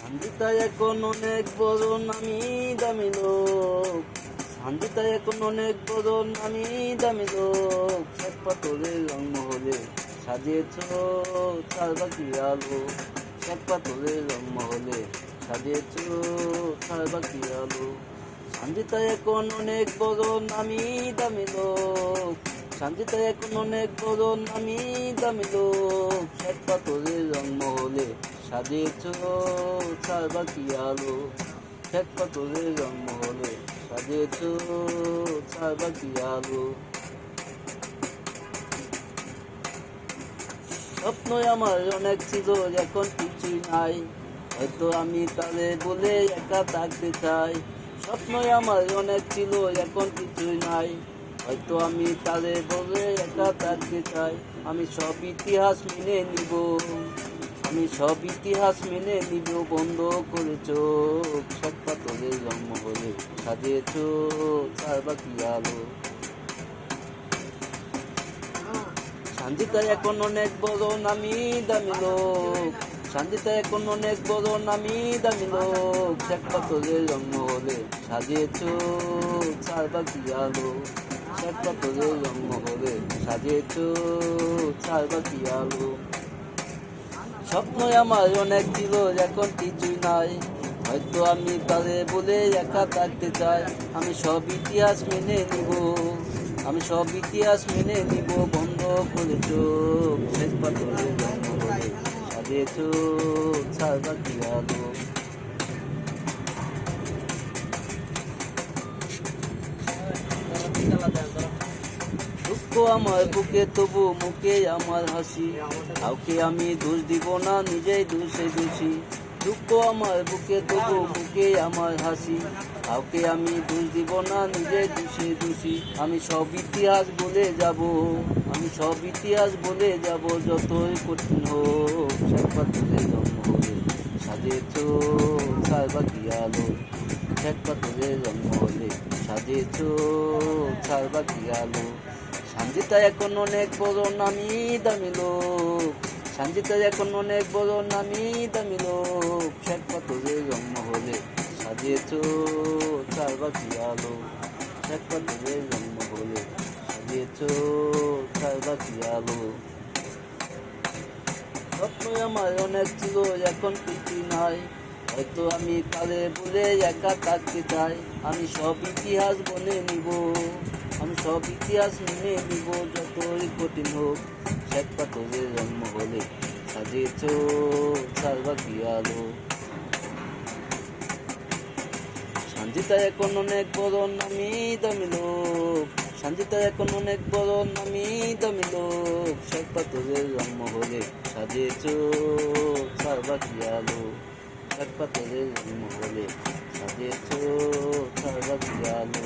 সঞ্জিতায় এখন অনেক বড় নামি দামি লোক। সঞ্জিতায় এখন অনেক বড় নামি দামি লোক। শ্বেত পাথরের রংমহলে সাজিয়েছ চার বাকি আলো। শ্বেত পাথরের রংমহলে সাজিয়েছ চার বাকি আলো। সঞ্জিতায় এখন অনেক বড় নামি দামি লোক। সঞ্জিতায় এখন অনেক বড় নামি দামি লোক। শ্বেত পাথরের রংমহলে সাজিয়েছ চার বাকি আলো। শ্বেত পাথরের রংমহলে সাজিয়েছ চার বাকি আলো। স্বপ্নই আমার অনেক ছিল, এখন কিছুই নাই। হয়তো আমি তারে বলে একা থাকতে চাই। স্বপ্নই আমার অনেক ছিল, এখন কিছুই নাই। হয়তো আমি তারে বলে একা থাকতে চাই। আমি সব ইতিহাস মেনে নিব, আমি সব ইতিহাস মেনে নিব। বন্ধ করেছ শ্বেত পাথরের রংমহলে সাজিয়েছ চার বাকি আলো। সঞ্জিতায় এখন অনেক বড় নামি দামি লোক। সঞ্জিতায় এখন অনেক বড় নামি দামি লোক। শ্বেত পাথরের রংমহলে সাজিয়েছ চার বাকি আলো। শ্বেত পাথরের রংমহলে সাজিয়েছ চার বাকি আলো। স্বপ্নই আমার অনেক ছিল, এখন কিছুই নাই। হয়তো আমি তারে বলে একা থাকতে চাই। আমি সব ইতিহাস মেনে নিব, আমি সব ইতিহাস মেনে নিব। বন্ধ করেছ শ্বেত পাথরের রংমহলে সাজিয়েছ চার বাকি আলো। দুঃখ আমার বুকে তবু মুখে আমার হাসি। কাউকে আমি দোষ দিব না, নিজেই দোষে দোষী। দুঃখ আমার বুকে তবু মুখে আমার হাসি। কাউকে আমি দোষ দিব না, নিজেই দোষে দোষী। আমি সব ইতিহাস বলে যাব, আমি সব ইতিহাস বলে যাব। যতই কঠিন হোক শ্বেত পাথরের রংমহলে সাজিয়েছ চার বাকি আলো। শ্বেত পাথরের রংমহলে সাজিয়েছ চার বাকি আলো। সঞ্জিতায় এখন অনেক বড় নামি দামি লোক। সঞ্জিতায় এখন অনেক বড় নামি দামি লোক। শ্বেত পাথরের রংমহলে সাজিয়েছ চার বাকি আলো। শ্বেত পাথরের রংমহলে সাজিয়েছ চার বাকি আলো। স্বপ্নই আমার অনেক ছিল, এখন কিছুই নাই। হয়তো আমি তারে বলে একা থাকতে চাই। আমি সব ইতিহাস বলে নিব, আমি সব ইতিহাস মেনে নিব। যতই কঠিন হোক শ্বেত পাথরের রংমহলে সাজিয়েছ চার বাকি আলো। সঞ্জিতায় এখন অনেক বড় নামি দামি লোক। সঞ্জিতায় এখন অনেক বড় নামি দামি লোক। শ্বেত পাথরের রংমহলে সাজিয়েছ চার বাকি আলো। শ্বেত পাথরের রংমহলে সাজিয়েছ চার বাকি আলো।